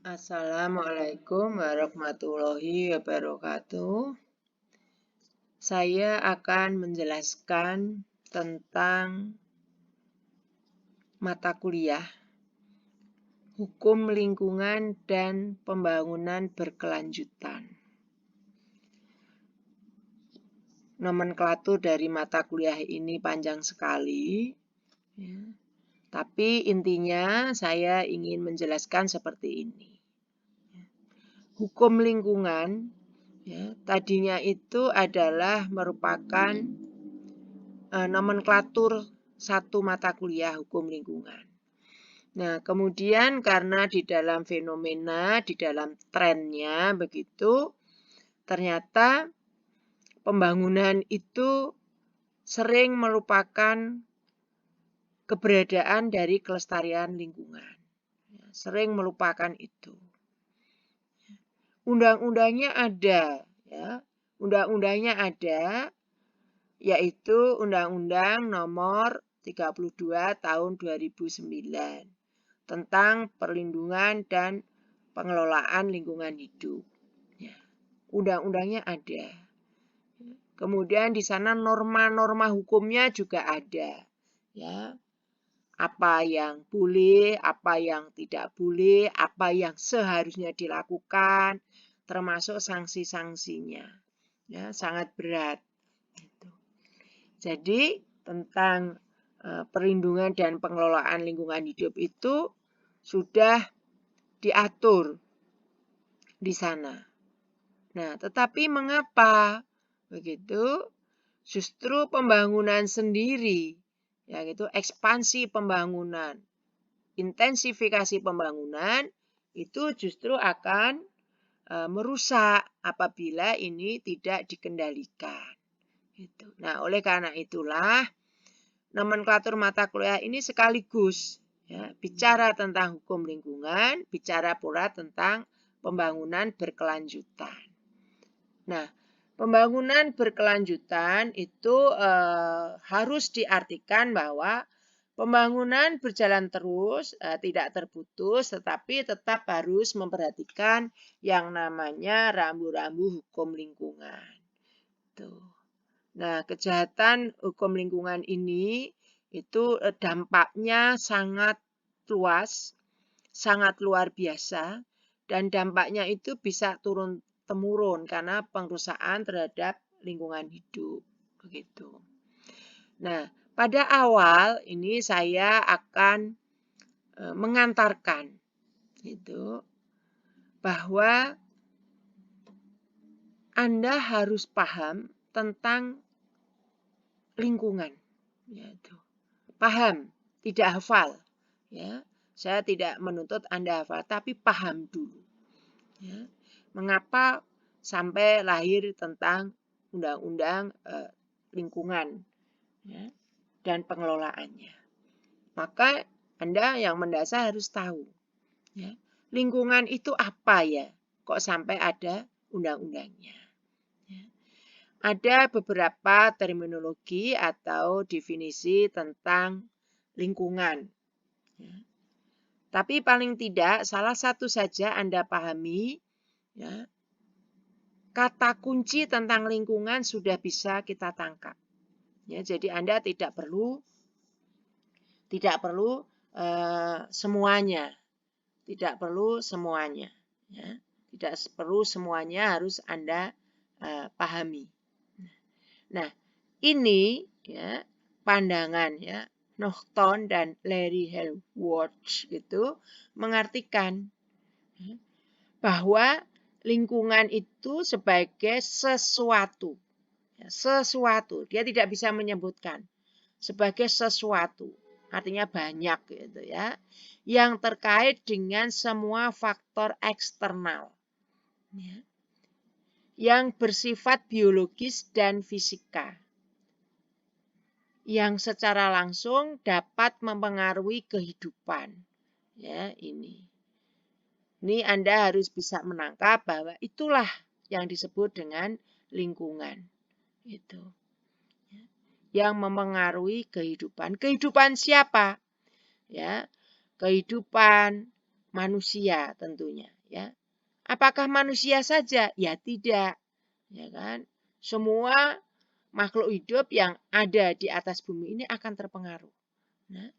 Assalamualaikum warahmatullahi wabarakatuh. Saya akan menjelaskan tentang mata kuliah Hukum Lingkungan dan Pembangunan Berkelanjutan. Nomenklatur dari mata kuliah ini panjang sekali, ya. Tapi intinya saya ingin menjelaskan seperti ini. Hukum lingkungan, ya, tadinya itu adalah merupakan nomenklatur satu mata kuliah hukum lingkungan. Nah, kemudian karena di dalam fenomena, di dalam trennya begitu, ternyata pembangunan itu sering melupakan keberadaan dari kelestarian lingkungan. Sering melupakan itu. Undang-undangnya ada, ya. Undang-undangnya ada, yaitu Undang-Undang Nomor 32 Tahun 2009 tentang perlindungan dan pengelolaan lingkungan hidup. Ya. Undang-undangnya ada. Kemudian di sana norma-norma hukumnya juga ada. Ya. Apa yang boleh, apa yang tidak boleh, apa yang seharusnya dilakukan, termasuk sanksi-sanksinya. Ya, sangat berat. Jadi tentang perlindungan dan pengelolaan lingkungan hidup itu sudah diatur di sana. Nah, tetapi mengapa begitu? Justru pembangunan sendiri, yaitu ekspansi pembangunan, intensifikasi pembangunan itu justru akan merusak apabila ini tidak dikendalikan. Nah, oleh karena itulah nomenklatur mata kuliah ini sekaligus ya, bicara tentang hukum lingkungan, bicara pula tentang pembangunan berkelanjutan. Nah, pembangunan berkelanjutan itu harus diartikan bahwa pembangunan berjalan terus, tidak terputus, tetapi tetap harus memperhatikan yang namanya rambu-rambu hukum lingkungan. Tuh. Nah, kejahatan hukum lingkungan ini itu dampaknya sangat luas, sangat luar biasa, dan dampaknya itu bisa turun-temurun karena pengrusakan terhadap lingkungan hidup. Begitu. Nah, pada awal ini saya akan mengantarkan itu bahwa Anda harus paham tentang lingkungan, yaitu paham, tidak hafal, ya. Saya tidak menuntut Anda hafal, tapi paham dulu, ya. Mengapa sampai lahir tentang undang-undang lingkungan, ya, dan pengelolaannya. Maka Anda yang mendasar harus tahu, ya, lingkungan itu apa ya? Kok sampai ada undang-undangnya? Ada beberapa terminologi atau definisi tentang lingkungan. Ya. Tapi paling tidak salah satu saja Anda pahami, ya, kata kunci tentang lingkungan sudah bisa kita tangkap. Ya, jadi Anda tidak perlu semuanya, tidak perlu semuanya. Ya. Tidak perlu semuanya harus Anda pahami. Nah, ini ya pandangan ya Norton dan Larry Hellwarth gitu mengartikan bahwa lingkungan itu sebagai sesuatu. Ya, sesuatu, dia tidak bisa menyebutkan sebagai sesuatu. Artinya banyak gitu ya. Yang terkait dengan semua faktor eksternal. Ya, yang bersifat biologis dan fisika, yang secara langsung dapat mempengaruhi kehidupan. Ya, ini Anda harus bisa menangkap bahwa itulah yang disebut dengan lingkungan. Itu. Yang mempengaruhi kehidupan. Kehidupan siapa? Ya, kehidupan manusia tentunya, ya. Apakah manusia saja? Ya tidak, ya kan? Semua makhluk hidup yang ada di atas bumi ini akan terpengaruh. Nah,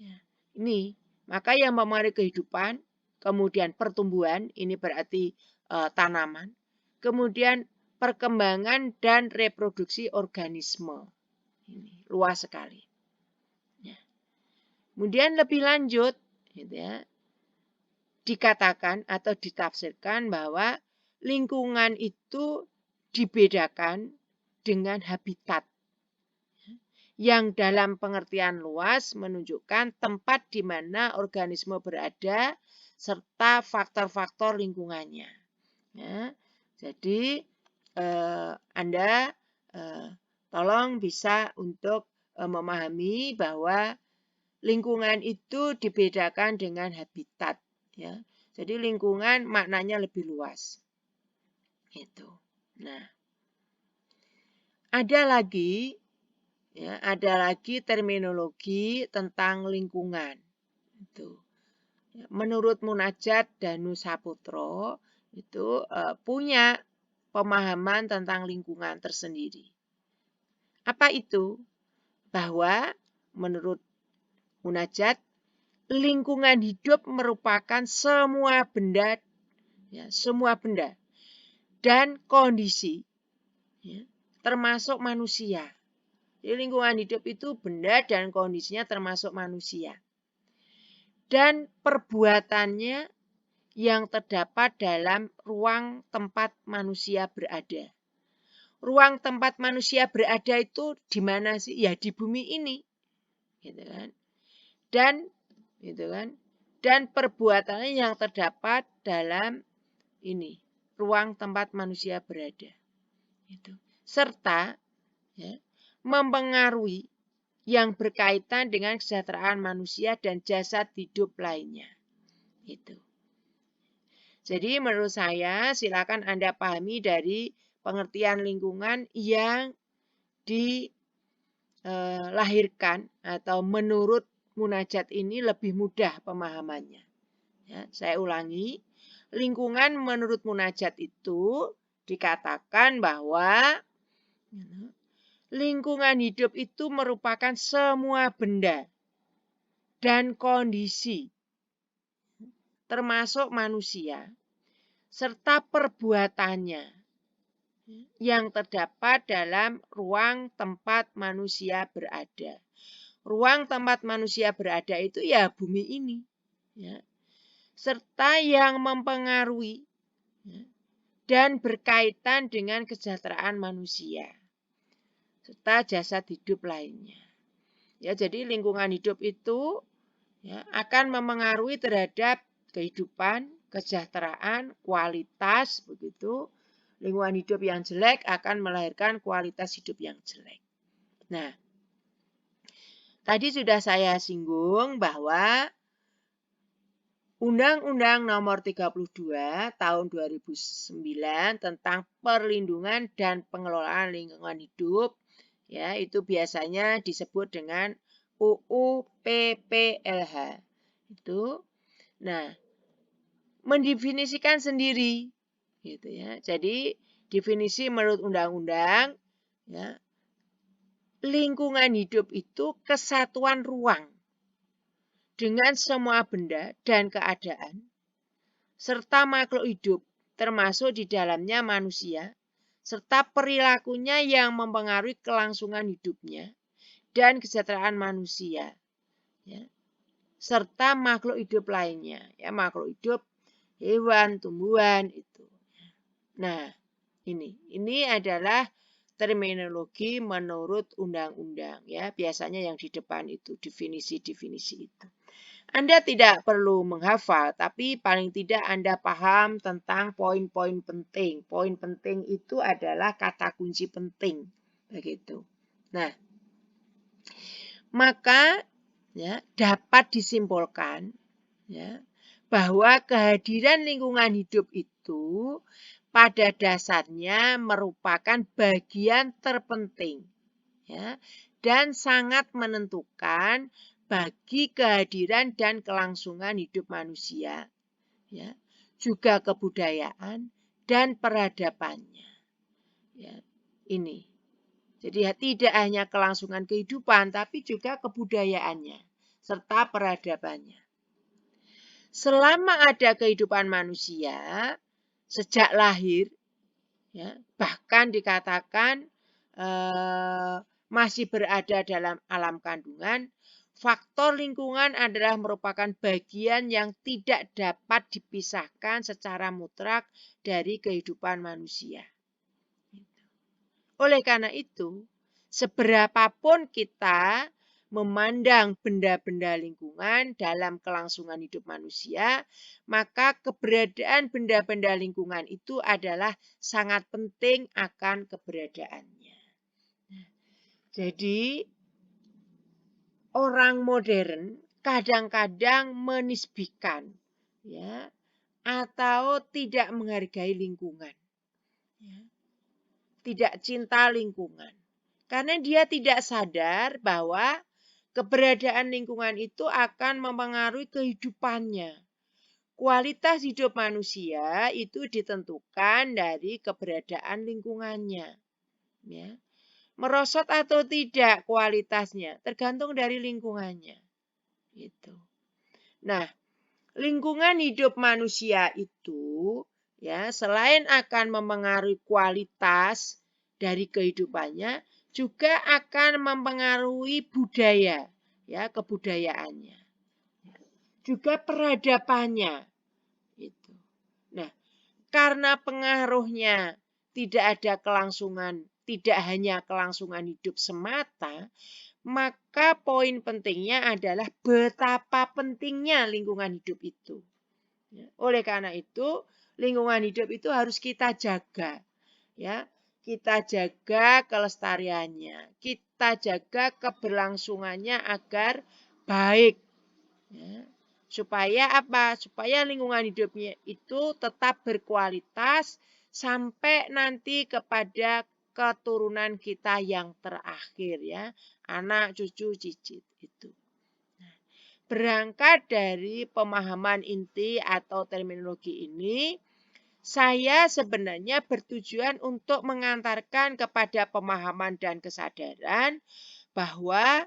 ya. Ini maka yang mempengaruhi kehidupan, kemudian pertumbuhan, ini berarti tanaman, kemudian perkembangan dan reproduksi organisme. Ini luas sekali. Ya. Kemudian lebih lanjut, gitu ya, dikatakan atau ditafsirkan bahwa lingkungan itu dibedakan dengan habitat yang dalam pengertian luas menunjukkan tempat di mana organisme berada serta faktor-faktor lingkungannya. Ya, jadi Anda tolong bisa untuk memahami bahwa lingkungan itu dibedakan dengan habitat. Ya. Jadi lingkungan maknanya lebih luas. Itu. Nah, ada lagi terminologi tentang lingkungan. Itu. Menurut Munajat Danu Saputro itu punya pemahaman tentang lingkungan tersendiri. Apa itu? Bahwa menurut Munajat, lingkungan hidup merupakan semua benda, ya, semua benda dan kondisi, ya, termasuk manusia. Jadi lingkungan hidup itu benda dan kondisinya termasuk manusia. Dan perbuatannya yang terdapat dalam ruang tempat manusia berada. Ruang tempat manusia berada itu di mana sih? Ya di bumi ini. Gitu kan. Dan perbuatannya yang terdapat dalam ini, ruang tempat manusia berada. Itu. Serta ya, mempengaruhi yang berkaitan dengan kesejahteraan manusia dan jasad hidup lainnya. Itu. Jadi menurut saya silakan Anda pahami dari pengertian lingkungan yang dilahirkan atau menurut Munajat ini lebih mudah pemahamannya. Ya, saya ulangi, lingkungan menurut Munajat itu dikatakan bahwa lingkungan hidup itu merupakan semua benda dan kondisi, termasuk manusia, serta perbuatannya yang terdapat dalam ruang tempat manusia berada. Ruang tempat manusia berada itu ya bumi ini. Ya. Serta yang mempengaruhi ya, dan berkaitan dengan kesejahteraan manusia. Serta jasad hidup lainnya. Ya, jadi lingkungan hidup itu ya, akan mempengaruhi terhadap kehidupan, kesejahteraan, kualitas, begitu. Lingkungan hidup yang jelek akan melahirkan kualitas hidup yang jelek. Nah, tadi sudah saya singgung bahwa Undang-Undang Nomor 32 Tahun 2009 tentang perlindungan dan pengelolaan lingkungan hidup, ya, itu biasanya disebut dengan UU PPLH. Itu, nah, mendefinisikan sendiri, gitu ya. Jadi definisi menurut undang-undang, ya, lingkungan hidup itu kesatuan ruang dengan semua benda dan keadaan, serta makhluk hidup, termasuk di dalamnya manusia, serta perilakunya yang mempengaruhi kelangsungan hidupnya dan kesejahteraan manusia, ya, serta makhluk hidup lainnya, ya, makhluk hidup, hewan, tumbuhan itu. Nah, ini adalah terminologi menurut undang-undang, ya, biasanya yang di depan itu definisi-definisi itu. Anda tidak perlu menghafal, tapi paling tidak Anda paham tentang poin-poin penting. Poin penting itu adalah kata kunci penting, begitu. Nah, maka ya, dapat disimpulkan ya, bahwa kehadiran lingkungan hidup itu pada dasarnya merupakan bagian terpenting ya, dan sangat menentukan bagi kehadiran dan kelangsungan hidup manusia, ya, juga kebudayaan dan peradabannya. Ya, ini. Jadi tidak hanya kelangsungan kehidupan, tapi juga kebudayaannya serta peradabannya. Selama ada kehidupan manusia, sejak lahir, ya, bahkan dikatakan masih berada dalam alam kandungan, faktor lingkungan adalah merupakan bagian yang tidak dapat dipisahkan secara mutlak dari kehidupan manusia. Oleh karena itu, seberapapun kita memandang benda-benda lingkungan dalam kelangsungan hidup manusia, maka keberadaan benda-benda lingkungan itu adalah sangat penting akan keberadaannya. Jadi, orang modern kadang-kadang menisbihkan, ya, atau tidak menghargai lingkungan, ya, tidak cinta lingkungan. Karena dia tidak sadar bahwa keberadaan lingkungan itu akan mempengaruhi kehidupannya. Kualitas hidup manusia itu ditentukan dari keberadaan lingkungannya. Ya. Merosot atau tidak kualitasnya tergantung dari lingkungannya. Gitu. Nah, lingkungan hidup manusia itu, ya, selain akan mempengaruhi kualitas dari kehidupannya, juga akan mempengaruhi budaya, ya, kebudayaannya, juga peradabannya. Itu. Nah, karena pengaruhnya tidak ada kelangsungan, tidak hanya kelangsungan hidup semata, maka poin pentingnya adalah betapa pentingnya lingkungan hidup itu. Oleh karena itu, lingkungan hidup itu harus kita jaga, ya. Kita jaga kelestariannya, kita jaga keberlangsungannya agar baik, ya. Supaya apa? Supaya lingkungan hidupnya itu tetap berkualitas sampai nanti kepada keturunan kita yang terakhir, ya, anak, cucu, cicit itu. Berangkat dari pemahaman inti atau terminologi ini, saya sebenarnya bertujuan untuk mengantarkan kepada pemahaman dan kesadaran bahwa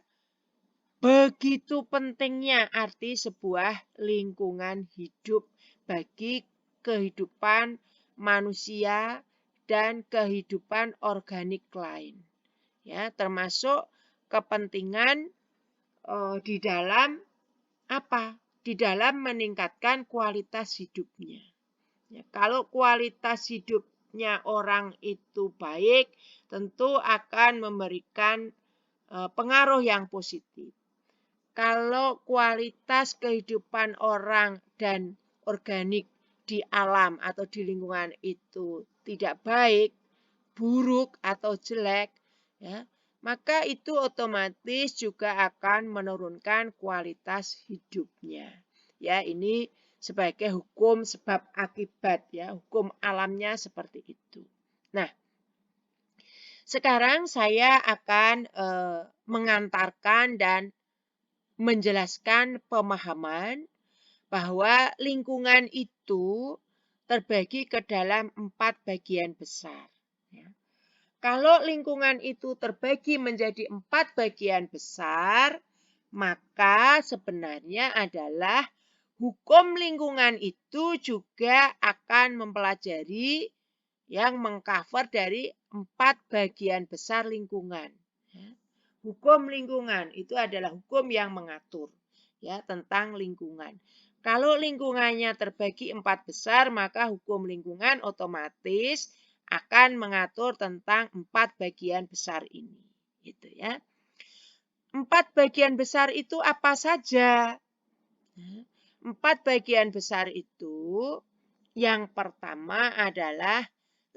begitu pentingnya arti sebuah lingkungan hidup bagi kehidupan manusia dan kehidupan organik lain. Ya, termasuk kepentingan di dalam apa? Di dalam meningkatkan kualitas hidupnya. Ya, kalau kualitas hidupnya orang itu baik, tentu akan memberikan pengaruh yang positif. Kalau kualitas kehidupan orang dan organik di alam atau di lingkungan itu tidak baik, buruk atau jelek, ya, maka itu otomatis juga akan menurunkan kualitas hidupnya. Ya, ini sebagai hukum sebab akibat, ya, hukum alamnya seperti itu. Nah, sekarang saya akan mengantarkan dan menjelaskan pemahaman bahwa lingkungan itu terbagi ke dalam 4 bagian besar. Ya. Kalau lingkungan itu terbagi menjadi 4 bagian besar, maka sebenarnya adalah hukum lingkungan itu juga akan mempelajari yang mengcover dari 4 bagian besar lingkungan. Hukum lingkungan itu adalah hukum yang mengatur, ya, tentang lingkungan. Kalau lingkungannya terbagi 4 besar, maka hukum lingkungan otomatis akan mengatur tentang 4 bagian besar ini. Gitu, ya. 4 bagian besar itu apa saja? 4 bagian besar itu, yang pertama adalah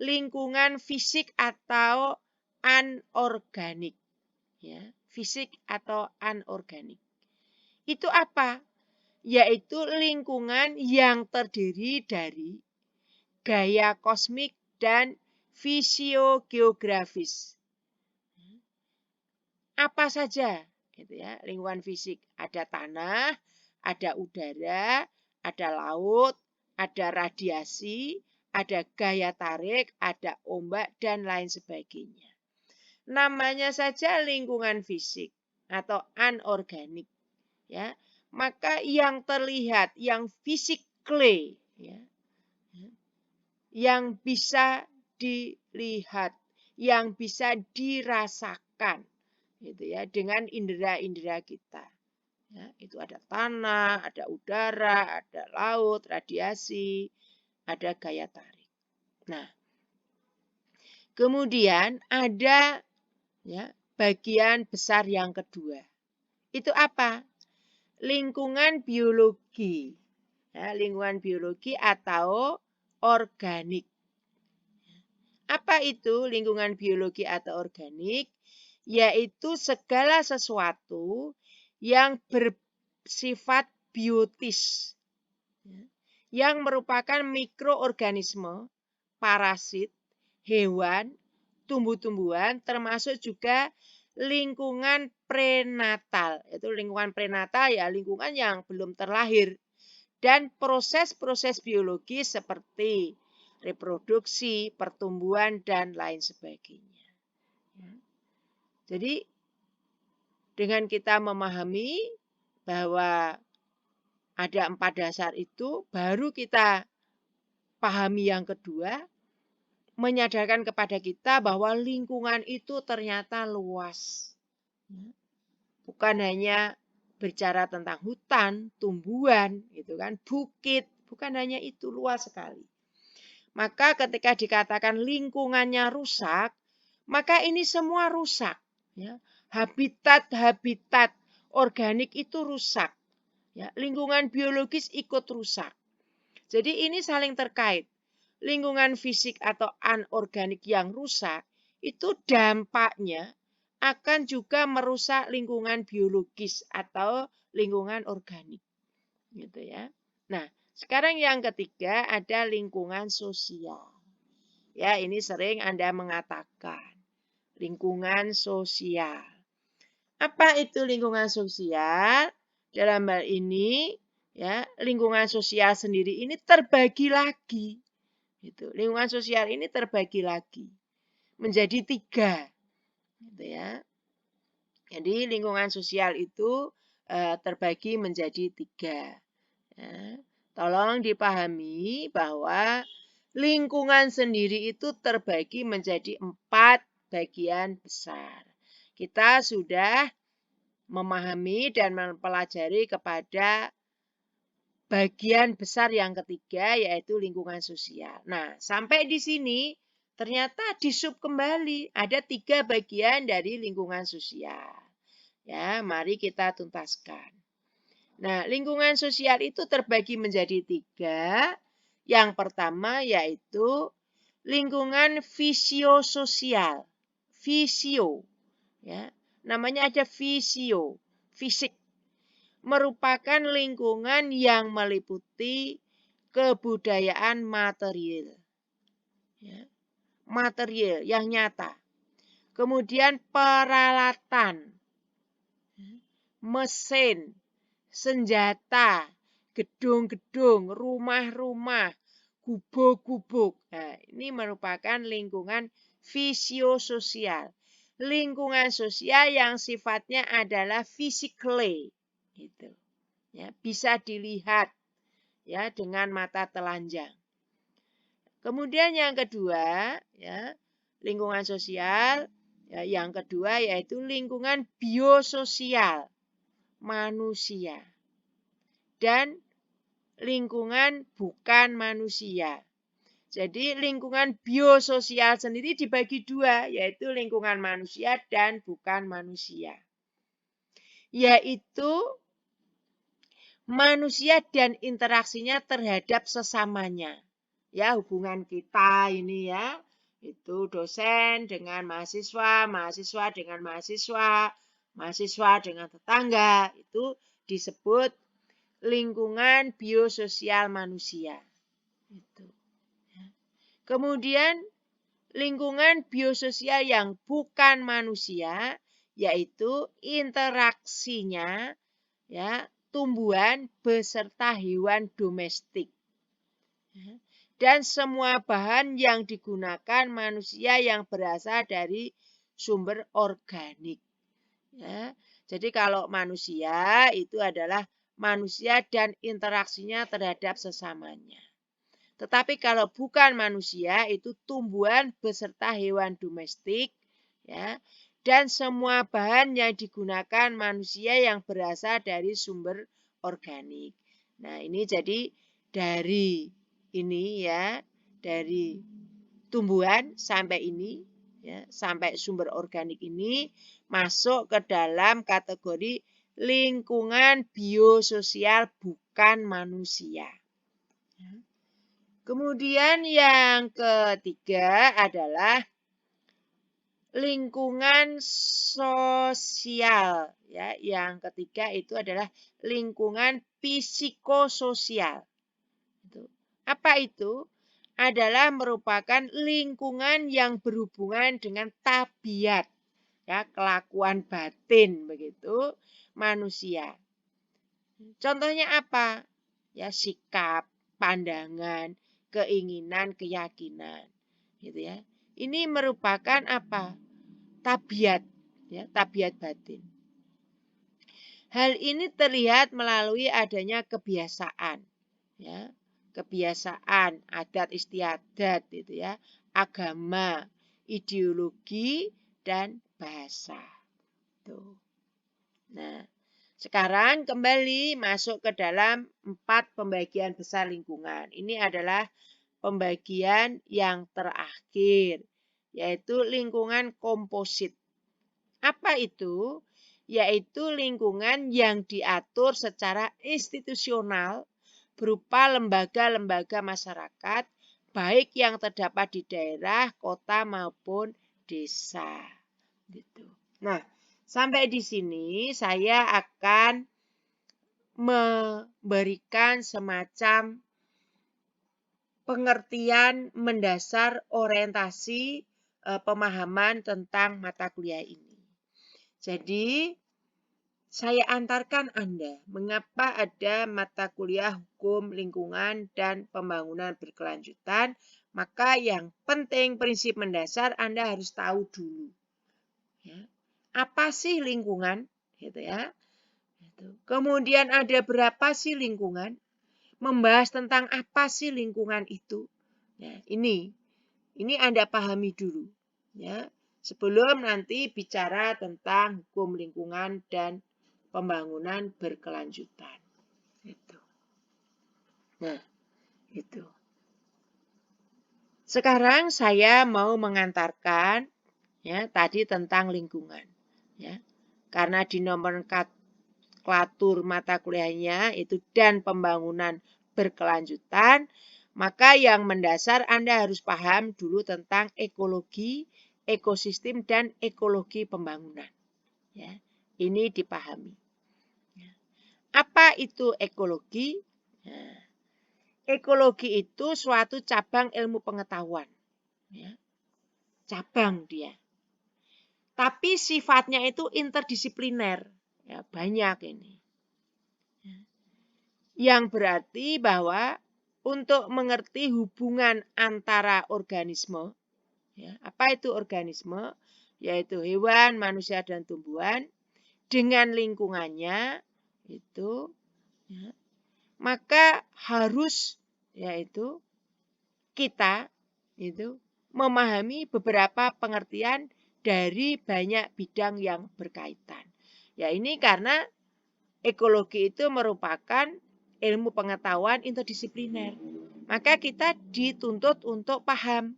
lingkungan fisik atau anorganik. Ya, fisik atau anorganik. Itu apa? Yaitu lingkungan yang terdiri dari gaya kosmik dan fisiogeografis. Apa saja? gitu ya. Lingkungan fisik ada tanah, ada udara, ada laut, ada radiasi, ada gaya tarik, ada ombak dan lain sebagainya. Namanya saja lingkungan fisik atau anorganik, ya. Maka yang terlihat, yang physically, ya, yang bisa dilihat, yang bisa dirasakan, gitu ya, dengan indera-indera kita. Ya, itu ada tanah, ada udara, ada laut, radiasi, ada gaya tarik. Nah, kemudian ada ya bagian besar yang kedua. Itu apa? Lingkungan biologi. Ya, lingkungan biologi atau organik. Apa itu lingkungan biologi atau organik? Yaitu segala sesuatu yang bersifat biotis, yang merupakan mikroorganisme, parasit, hewan, tumbuh-tumbuhan, termasuk juga lingkungan prenatal. Itu lingkungan prenatal ya lingkungan yang belum terlahir. Dan proses-proses biologi seperti reproduksi, pertumbuhan, dan lain sebagainya. Jadi dengan kita memahami bahwa ada 4 dasar itu, baru kita pahami yang kedua, menyadarkan kepada kita bahwa lingkungan itu ternyata luas. Bukan hanya bicara tentang hutan, tumbuhan, gitu kan, bukit, bukan hanya itu, luas sekali. Maka ketika dikatakan lingkungannya rusak, maka ini semua rusak. Ya. Habitat-habitat organik itu rusak. Ya. Lingkungan biologis ikut rusak. Jadi ini saling terkait. Lingkungan fisik atau anorganik yang rusak, itu dampaknya akan juga merusak lingkungan biologis atau lingkungan organik. Gitu ya. Nah, sekarang yang ketiga ada lingkungan sosial. Ya, ini sering Anda mengatakan. Lingkungan sosial. Apa itu lingkungan sosial? Dalam hal ini, ya, lingkungan sosial sendiri ini terbagi lagi. Gitu. Lingkungan sosial ini terbagi lagi menjadi 3. Gitu ya. Jadi lingkungan sosial itu terbagi menjadi 3. Ya. Tolong dipahami bahwa lingkungan sendiri itu terbagi menjadi 4 bagian besar. Kita sudah memahami dan mempelajari kepada bagian besar yang ketiga yaitu lingkungan sosial. Nah, sampai di sini ternyata disub kembali ada 3 bagian dari lingkungan sosial. Ya, mari kita tuntaskan. Nah, lingkungan sosial itu terbagi menjadi 3. Yang pertama yaitu lingkungan fisiososial. Fisio, ya, namanya ada fisio, fisik. Merupakan lingkungan yang meliputi kebudayaan material. Ya, material yang nyata. Kemudian peralatan, mesin, senjata, gedung-gedung, rumah-rumah, gubuk-gubuk. Nah, ini merupakan lingkungan fisiososial. Lingkungan sosial yang sifatnya adalah physically. Gitu. Ya, bisa dilihat ya dengan mata telanjang. Kemudian yang kedua, ya, lingkungan sosial ya, yang kedua yaitu lingkungan biososial manusia dan lingkungan bukan manusia. Jadi lingkungan biososial sendiri dibagi 2, yaitu lingkungan manusia dan bukan manusia. Yaitu manusia dan interaksinya terhadap sesamanya. Ya, hubungan kita ini ya, itu dosen dengan mahasiswa, mahasiswa dengan mahasiswa, mahasiswa dengan tetangga, itu disebut lingkungan biososial manusia. Itu. Kemudian lingkungan biososial yang bukan manusia, yaitu interaksinya ya tumbuhan beserta hewan domestik. Dan semua bahan yang digunakan manusia yang berasal dari sumber organik. Ya, jadi kalau manusia itu adalah manusia dan interaksinya terhadap sesamanya. Tetapi kalau bukan manusia itu tumbuhan beserta hewan domestik, ya, dan semua bahan yang digunakan manusia yang berasal dari sumber organik. Nah ini jadi dari ini ya, dari tumbuhan sampai ini, ya, sampai sumber organik ini masuk ke dalam kategori lingkungan biososial bukan manusia. Kemudian yang ketiga adalah lingkungan sosial. Ya, yang ketiga itu adalah lingkungan psikososial. Apa itu? Adalah merupakan lingkungan yang berhubungan dengan tabiat, ya, kelakuan batin begitu manusia. Contohnya apa? Ya, sikap, pandangan, keinginan, keyakinan, gitu ya. Ini merupakan apa? Tabiat, ya, tabiat batin. Hal ini terlihat melalui adanya kebiasaan, ya, kebiasaan, adat istiadat, gitu ya, agama, ideologi, dan bahasa. Tuh. Nah, sekarang kembali masuk ke dalam 4 pembagian besar lingkungan. Ini adalah pembagian yang terakhir, yaitu lingkungan komposit. Apa itu? Yaitu lingkungan yang diatur secara institusional berupa lembaga-lembaga masyarakat, baik yang terdapat di daerah, kota maupun desa. Gitu. Nah, sampai di sini saya akan memberikan semacam pengertian mendasar orientasi pemahaman tentang mata kuliah ini. Jadi, saya antarkan Anda mengapa ada mata kuliah hukum lingkungan dan pembangunan berkelanjutan. Maka yang penting prinsip mendasar Anda harus tahu dulu. Ya. Apa sih lingkungan? Gitu ya. Kemudian ada berapa sih lingkungan? Membahas tentang apa sih lingkungan itu? Nah, ini Anda pahami dulu. Ya. Sebelum nanti bicara tentang hukum lingkungan dan pembangunan berkelanjutan. Itu. Nah, itu. Sekarang saya mau mengantarkan ya tadi tentang lingkungan. Ya. Karena di nomenklatur mata kuliahnya itu dan pembangunan berkelanjutan, maka yang mendasar Anda harus paham dulu tentang ekologi, ekosistem, dan ekologi pembangunan. Ya. Ini dipahami. Apa itu ekologi? Nah, ekologi itu suatu cabang ilmu pengetahuan. Ya. Cabang dia. Tapi sifatnya itu interdisipliner. Ya, banyak ini. Ya. Yang berarti bahwa untuk mengerti hubungan antara organisme, ya, apa itu organisme? Yaitu hewan, manusia, dan tumbuhan dengan lingkungannya itu, ya, maka harus yaitu kita itu memahami beberapa pengertian dari banyak bidang yang berkaitan. Ya ini karena ekologi itu merupakan ilmu pengetahuan interdisipliner. Maka kita dituntut untuk paham.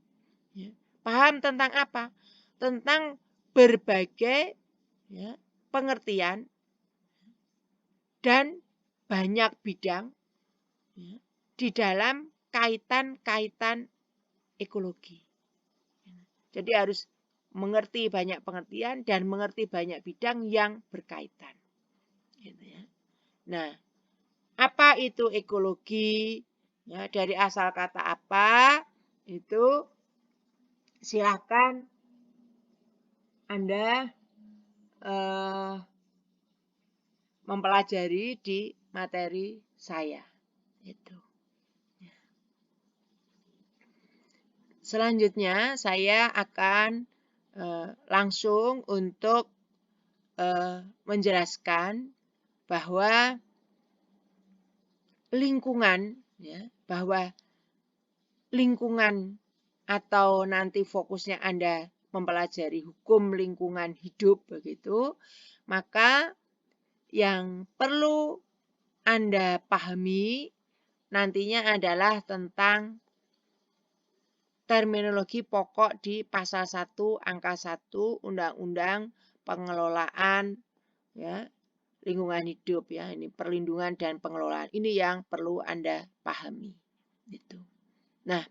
Ya, paham tentang apa? Tentang berbagai ya, pengertian dan banyak bidang ya, di dalam kaitan-kaitan ekologi. Jadi harus mengerti banyak pengertian dan mengerti banyak bidang yang berkaitan. Gitu ya. Nah, apa itu ekologi? Ya, dari asal kata apa? Itu silakan Anda mempelajari di materi saya. Itu. Selanjutnya saya akan langsung untuk menjelaskan bahwa lingkungan, ya, bahwa lingkungan atau nanti fokusnya Anda mempelajari hukum lingkungan hidup begitu, maka yang perlu Anda pahami nantinya adalah tentang terminologi pokok di pasal 1 angka 1 Undang-Undang Pengelolaan ya, Lingkungan Hidup ya, ini perlindungan dan pengelolaan. Ini yang perlu Anda pahami. Gitu. Nah,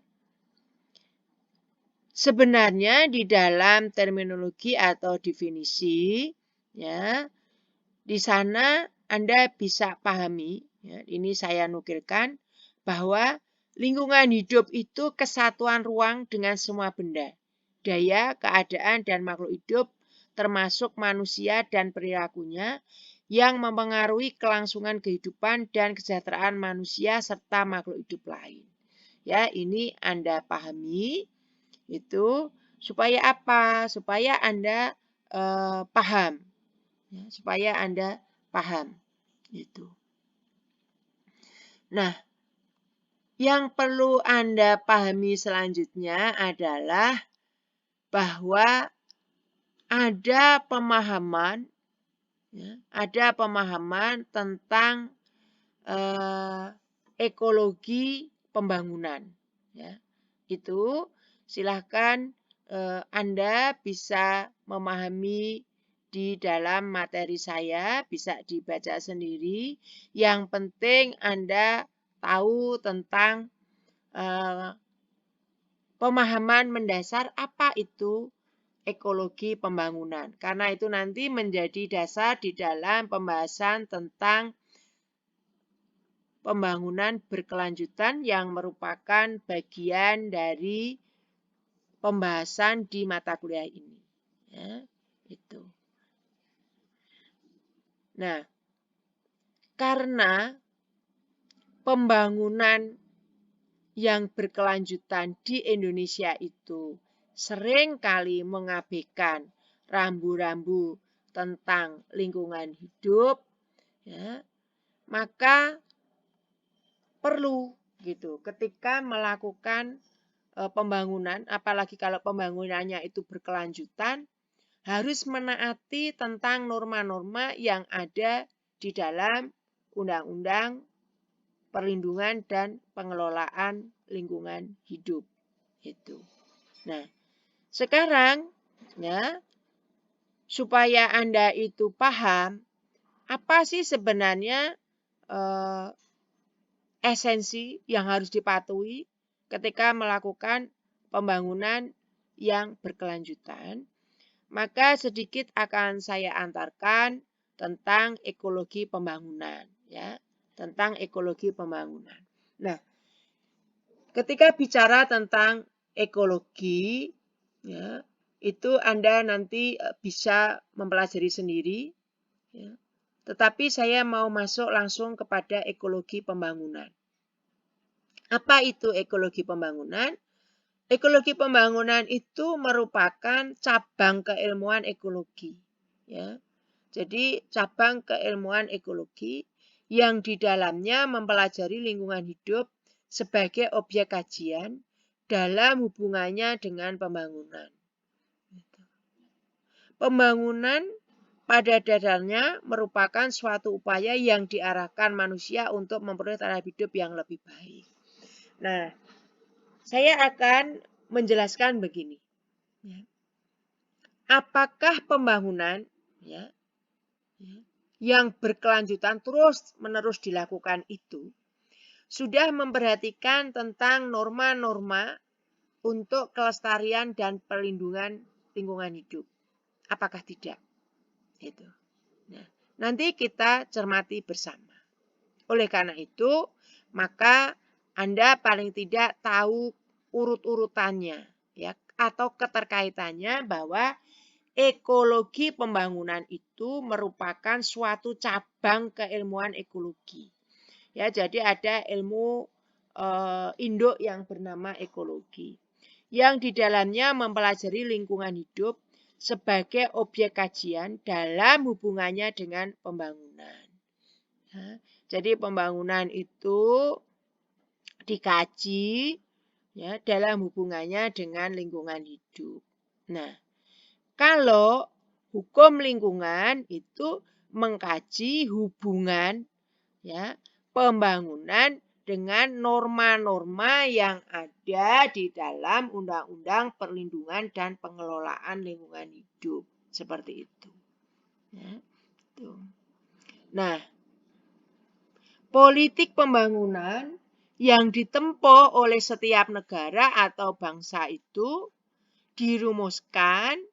sebenarnya di dalam terminologi atau definisi ya, di sana Anda bisa pahami, ya, ini saya nukilkan bahwa lingkungan hidup itu kesatuan ruang dengan semua benda, daya, keadaan, dan makhluk hidup, termasuk manusia dan perilakunya, yang mempengaruhi kelangsungan kehidupan dan kesejahteraan manusia serta makhluk hidup lain. Ya, ini Anda pahami itu supaya apa? Supaya Anda paham, ya, supaya Anda paham itu. Nah, yang perlu Anda pahami selanjutnya adalah bahwa ada pemahaman, ya, ada pemahaman tentang ekologi pembangunan. Ya. Itu silahkan Anda bisa memahami di dalam materi saya, bisa dibaca sendiri. Yang penting Anda tahu tentang pemahaman mendasar apa itu ekologi pembangunan. Karena itu nanti menjadi dasar di dalam pembahasan tentang pembangunan berkelanjutan yang merupakan bagian dari pembahasan di mata kuliah ini. Ya, itu. Nah, karena pembangunan yang berkelanjutan di Indonesia itu seringkali mengabaikan rambu-rambu tentang lingkungan hidup, ya, maka perlu gitu ketika melakukan pembangunan, apalagi kalau pembangunannya itu berkelanjutan, harus menaati tentang norma-norma yang ada di dalam Undang-Undang Perlindungan dan Pengelolaan Lingkungan Hidup. Itu. Nah, sekarang ya, supaya Anda itu paham apa sih sebenarnya esensi yang harus dipatuhi ketika melakukan pembangunan yang berkelanjutan, maka sedikit akan saya antarkan tentang ekologi pembangunan, ya, tentang ekologi pembangunan. Nah, ketika bicara tentang ekologi, ya, itu Anda nanti bisa mempelajari sendiri, ya. Tetapi saya mau masuk langsung kepada ekologi pembangunan. Apa itu ekologi pembangunan? Ekologi pembangunan itu merupakan cabang keilmuan ekologi. Ya. Jadi cabang keilmuan ekologi yang di dalamnya mempelajari lingkungan hidup sebagai objek kajian dalam hubungannya dengan pembangunan. Pembangunan pada dasarnya merupakan suatu upaya yang diarahkan manusia untuk memperoleh taraf hidup yang lebih baik. Nah, saya akan menjelaskan begini. Apakah pembangunan yang berkelanjutan terus-menerus dilakukan itu sudah memperhatikan tentang norma-norma untuk kelestarian dan perlindungan lingkungan hidup? Apakah tidak? Itu. Nah, nanti kita cermati bersama. Oleh karena itu, maka Anda paling tidak tahu urut-urutannya, ya, atau keterkaitannya bahwa ekologi pembangunan itu merupakan suatu cabang keilmuan ekologi. Ya, jadi ada ilmu induk yang bernama ekologi, yang di dalamnya mempelajari lingkungan hidup sebagai objek kajian dalam hubungannya dengan pembangunan. Ya, jadi pembangunan itu dikaji ya dalam hubungannya dengan lingkungan hidup. Nah, kalau hukum lingkungan itu mengkaji hubungan ya pembangunan dengan norma-norma yang ada di dalam Undang-Undang Perlindungan dan Pengelolaan Lingkungan Hidup, seperti itu. Ya, tuh. Nah, politik pembangunan yang ditempuh oleh setiap negara atau bangsa itu dirumuskan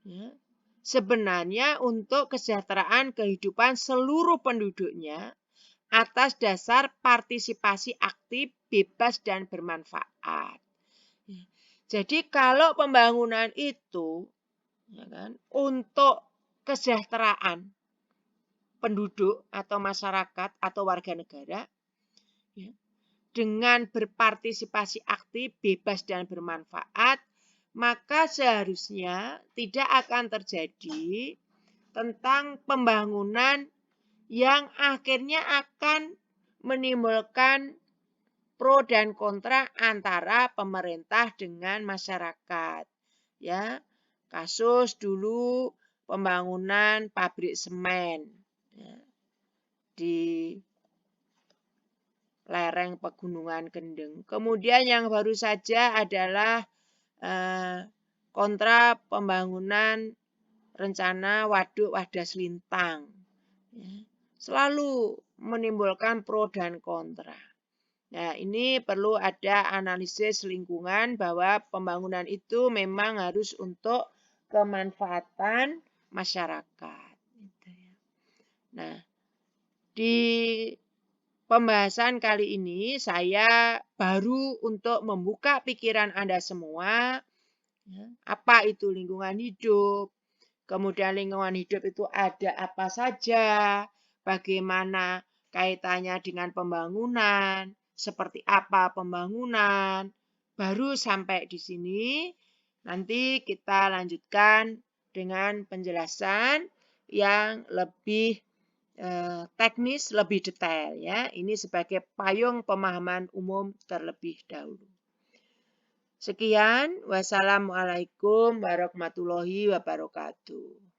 ya, sebenarnya untuk kesejahteraan kehidupan seluruh penduduknya atas dasar partisipasi aktif, bebas, dan bermanfaat. Jadi kalau pembangunan itu ya kan, untuk kesejahteraan penduduk atau masyarakat atau warga negara ya, dengan berpartisipasi aktif, bebas, dan bermanfaat, maka seharusnya tidak akan terjadi tentang pembangunan yang akhirnya akan menimbulkan pro dan kontra antara pemerintah dengan masyarakat. Ya, kasus dulu pembangunan pabrik semen ya, di lereng Pegunungan Kendeng. Kemudian yang baru saja adalah kontra pembangunan rencana Waduk Wadas Lintang. Ya, selalu menimbulkan pro dan kontra. Nah, ini perlu ada analisis lingkungan bahwa pembangunan itu memang harus untuk kemanfaatan masyarakat. Nah, di pembahasan kali ini saya baru untuk membuka pikiran Anda semua, apa itu lingkungan hidup, kemudian lingkungan hidup itu ada apa saja, bagaimana kaitannya dengan pembangunan, seperti apa pembangunan. Baru sampai di sini, nanti kita lanjutkan dengan penjelasan yang lebih teknis, lebih detail ya. Ini sebagai payung pemahaman umum terlebih dahulu. Sekian, wassalamualaikum warahmatullahi wabarakatuh.